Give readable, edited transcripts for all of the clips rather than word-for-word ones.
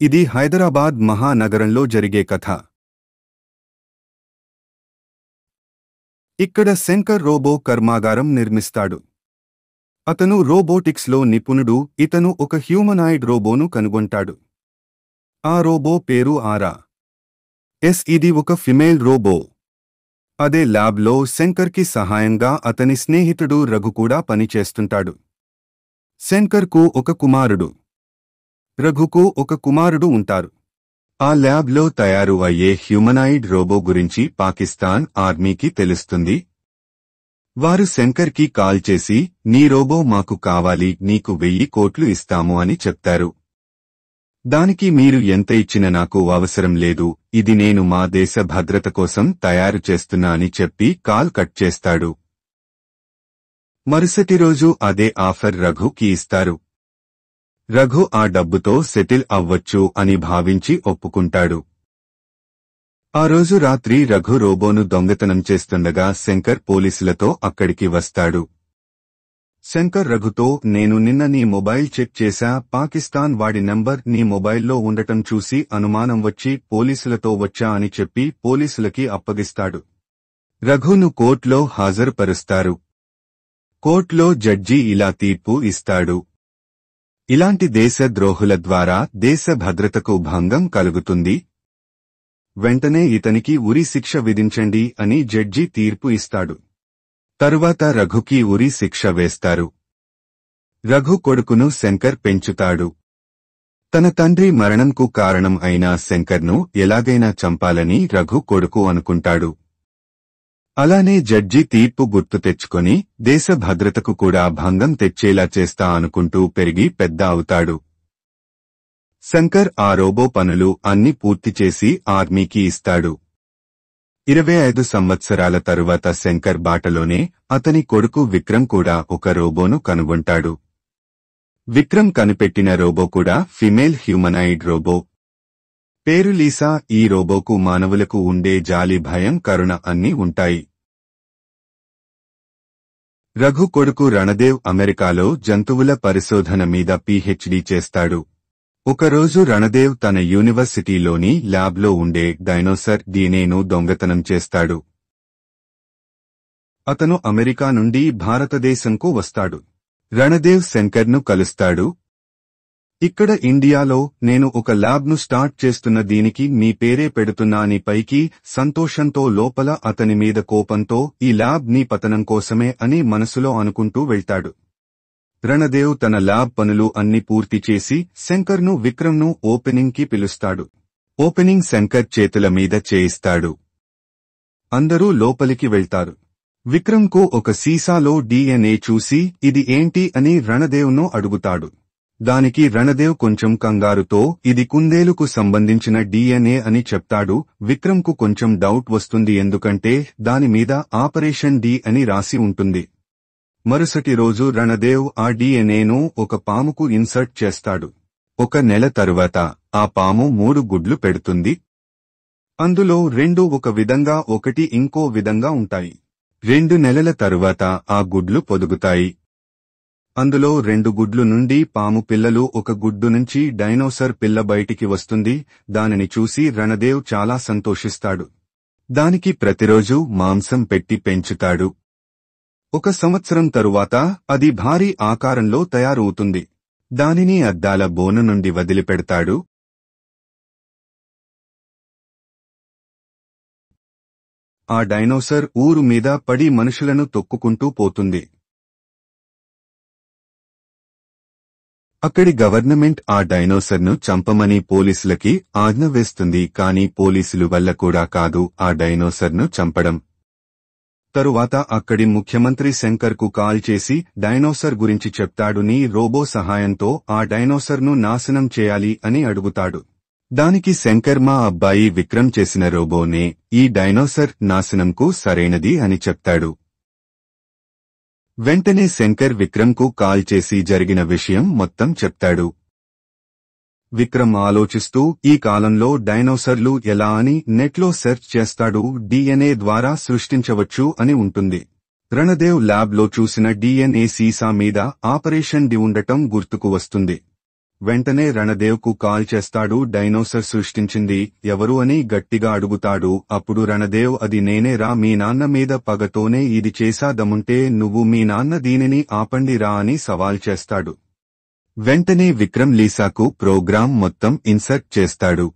ఇది హైదరాబాద్ మహానగరంలో జరిగే కథ. ఇక్కడ శంకర్ రోబో కర్మాగారం నిర్మిస్తాడు. అతను రోబోటిక్స్లో నిపుణుడు. ఇతను ఒక హ్యూమనాయిడ్ రోబోను కనుగొంటాడు. ఆ రోబో పేరు ఆరా. ఇది ఒక ఫిమేల్ రోబో. అదే ల్యాబ్లో శంకర్కి సహాయంగా అతని స్నేహితుడు రఘు కూడా పనిచేస్తుంటాడు. శంకర్కు ఒక కుమారుడు, రఘుకు ఒక కుమారుడు ఉంటారు. ఆ ల్యాబ్లో తయారు అయ్యే హ్యూమనాయిడ్ రోబో గురించి పాకిస్తాన్ ఆర్మీకి తెలుస్తుంది. వారు శంకర్కి కాల్ చేసి, నీ రోబో మాకు కావాలి, నీకు 1000 కోట్లు ఇస్తాము అని చెప్తారు. దానికి మీరు ఎంత ఇచ్చినా నాకు అవసరం లేదు, ఇది నేను మా దేశ భద్రత కోసం తయారు చేస్తున్నా అని చెప్పి కాల్ కట్ చేస్తాడు. మరుసటి రోజు అదే ఆఫర్ రఘుకి ఇస్తారు. రఘు ఆ డబ్బుతో సెటిల్ అవ్వచ్చు అని భావించి ఒప్పుకుంటాడు. ఆ రోజు రాత్రి రఘు రోబోను దొంగతనం చేస్తుండగా శంకర్ పోలీసులతో అక్కడికి వస్తాడు. శంకర్ రఘుతో, నేను నిన్న నీ మొబైల్ చెక్ చేశా, పాకిస్తాన్ వాడి నంబర్ నీ మొబైల్లో ఉండటం చూసి అనుమానం వచ్చి పోలీసులతో వచ్చా అని చెప్పి పోలీసులకి అప్పగిస్తాడు. రఘును కోర్టులో హాజరుపరుస్తారు. కోర్టులో జడ్జి ఇలా తీర్పు ఇస్తాడు. ఇలాంటి దేశద్రోహుల ద్వారా దేశ భద్రతకు భంగం కలుగుతుంది. వెంటనే ఇతనికి ఉరి శిక్ష విధించండి అని జడ్జి తీర్పు ఇస్తాడు. తరువాత రఘుకి ఉరి శిక్ష వేస్తారు. రఘు కొడుకును శంకర్ పెంచుతాడు. తన తండ్రి మరణంకు కారణం అయిన శంకర్ను ఎలాగైనా చంపాలని రఘు కొడుకు అనుకుంటాడు. అలానే జడ్జి తీర్పు గుర్తు తెచ్చుకొని దేశ భద్రతకు కూడా భంగం తెచ్చేలా చేస్తా అనుకుంటూ పెరిగి పెద్ద అవుతాడు. శంకర్ ఆ రోబో పనులు అన్ని పూర్తి చేసి ఆర్మీకి ఇస్తాడు. 25 సంవత్సరాల తరువాత శంకర్ బాటలోనే అతని కొడుకు విక్రమ్ కూడా ఒక రోబోను కనుగొంటాడు. విక్రమ్ కనిపెట్టిన రోబో కూడా ఫిమేల్ హ్యూమనాయిడ్ రోబో. పేరు లీసా. ఈ రోబోకు మానవులకు ఉండే జాలి, భయం, కరుణ అన్నీ ఉంటాయి. రఘు కొడుకు రణదేవ్ అమెరికాలో జంతువుల పరిశోధన మీద పీహెచ్డీ చేస్తాడు. ఒకరోజు రణదేవ్ తన యూనివర్సిటీలోని ల్యాబ్లో ఉండే డైనోసర్ డీఎన్ఏను దొంగతనం చేస్తాడు. అతను అమెరికా నుండి భారతదేశంకు వస్తాడు. రణదేవ్ శంకర్ను కలుస్తాడు. ఇక్కడ ఇండియాలో నేను ఒక ల్యాబ్ను స్టార్ట్ చేస్తున్న, దీనికి మీ పేరే పెడుతున్నా అని పైకి సంతోషంతో, లోపల అతని మీద కోపంతో ఈ ల్యాబ్ నీ పతనం కోసమే అని మనసులో అనుకుంటూ వెళ్తాడు. రణదేవ్ తన ల్యాబ్ పనులు అన్ని పూర్తి చేసి శంకర్ను, విక్రమ్ను ఓపెనింగ్కి పిలుస్తాడు. ఓపెనింగ్ శంకర్ చేతుల మీద చేయిస్తాడు. అందరూ లోపలికి వెళ్తారు. విక్రమ్కు ఒక సీసాలో డీఎన్ఏ చూసి ఇది ఏంటి అని రణదేవ్ను అడుగుతాడు. దానికి రణదేవ్ కొంచెం కంగారుతో ఇది కుందేలుకు సంబంధించిన డీఎన్ఏ అని చెప్తాడు. విక్రమ్కు కొంచెం డౌట్ వస్తుంది, ఎందుకంటే దానిమీద ఆపరేషన్ డి అని రాసి ఉంటుంది. మరుసటి రోజు రణదేవ్ ఆ డీఎన్ఏను ఒక పాముకు ఇన్సర్ట్ చేస్తాడు. 1 నెల తరువాత ఆ పాము 3 గుడ్లు పెడుతుంది. అందులో 2 ఒక విధంగా, 1 ఇంకో విధంగా ఉంటాయి. 2 నెలల తరువాత ఆ గుడ్లు పొదుగుతాయి. అందులో 2 గుడ్లు నుండి పాము పిల్లలు, 1 గుడ్డు నుంచి డైనోసర్ పిల్ల బయటికి వస్తుంది. దానిని చూసి రణదేవ్ చాలా సంతోషిస్తాడు. దానికి ప్రతిరోజు మాంసం పెట్టి పెంచుతాడు. 1 సంవత్సరం తరువాత అది భారీ ఆకారంలో తయారవుతుంది. దానిని అద్దాల బోను నుండి వదిలిపెడతాడు. ఆ డైనోసర్ ఊరు మీద పడి మనుషులను తొక్కుకుంటూ పోతుంది. అక్కడి గవర్నమెంట్ ఆ డైనోసర్ను చంపమని పోలీసులకి ఆజ్ఞ వేస్తుంది. కానీ పోలీసులు వల్ల కూడా కాదు ఆ డైనోసర్ను చంపడం. తరువాత అక్కడి ముఖ్యమంత్రి శంకర్కు కాల్ చేసి డైనోసర్ గురించి చెప్తాడు. నీ రోబో సహాయంతో ఆ డైనోసర్ను నాశనం చేయాలి అని అడుగుతాడు. దానికి శంకర్, మా అబ్బాయి విక్రమ్ చేసిన రోబోనే ఈ డైనోసర్ నాశనంకు సరైనది అని చెప్తాడు. వెంటనే శంకర్ విక్రమ్కు కాల్ చేసి జరిగిన విషయం మొత్తం చెప్తాడు. విక్రమ్ ఆలోచిస్తూ ఈ కాలంలో డైనోసర్లు ఎలా అని నెట్లో సెర్చ్ చేస్తాడు. డీఎన్ఏ ద్వారా సృష్టించవచ్చు అని ఉంటుంది. రణదేవ్ ల్యాబ్లో చూసిన DNA సీసా మీద ఆపరేషన్ డి ఉండటం గుర్తుకు వస్తుంది. వెంటనే రణదేవ్కు కాల్ చేస్తాడు. డైనోసర్ సృష్టించింది ఎవరు అని గట్టిగా అడుగుతాడు. అప్పుడు రణదేవ్ అది నేనేరా, మీ నాన్న మీద పగతోనే ఇది చేశాదముంటే నువ్వు మీ నాన్న దీనిని ఆపండి రా అని సవాల్ చేస్తాడు. వెంటనే విక్రమ్ లీసాకు ప్రోగ్రాం మొత్తం ఇన్సర్ట్ చేస్తాడు.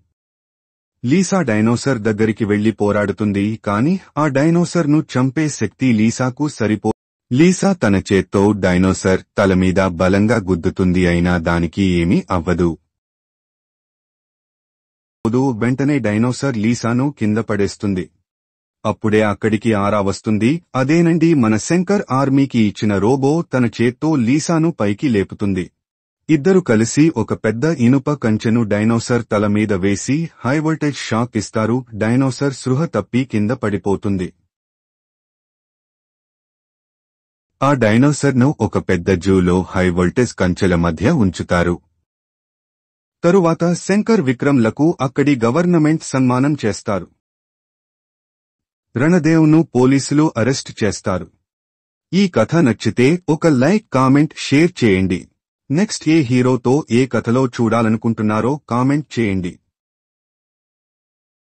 లీసా డైనోసర్ దగ్గరికి వెళ్లి పోరాడుతుంది. కాని ఆ డైనోసర్ ను చంపే శక్తి లీసాకు సరిపో. లీసా తన చేత్తో డైనోసర్ తలమీద బలంగా గుద్దుతుంది. అయినా దానికి ఏమీ అవ్వదు. వెంటనే డైనోసర్ లీసాను కింద పడేస్తుంది. అప్పుడే అక్కడికి ఆరా వస్తుంది. అదేనండి, మన శంకర్ ఆర్మీకి ఇచ్చిన రోబో తన చేత్తో లీసాను పైకి లేపుతుంది. ఇద్దరు కలిసి ఒక పెద్ద ఇనుప కంచెను డైనోసర్ తల మీద వేసి హైవోల్టేజ్ షాక్ ఇస్తారు. డైనోసర్ స్పృహ తప్పి కింద పడిపోతుంది. ఆ డైనోసర్ను ఒక పెద్ద జూలో హైవోల్టేజ్ కంచెల మధ్య ఉంచుతారు. తరువాత శంకర్ విక్రమ్లకు అక్కడి గవర్నమెంట్ సన్మానం చేస్తారు. రణదేవ్ను పోలీసులు అరెస్ట్ చేస్తారు. ఈ కథ నచ్చితే ఒక లైక్, కామెంట్, షేర్ చేయండి. నెక్స్ట్ ఏ హీరోతో ఏ కథలో చూడాలనుకుంటున్నారో కామెంట్ చేయండి.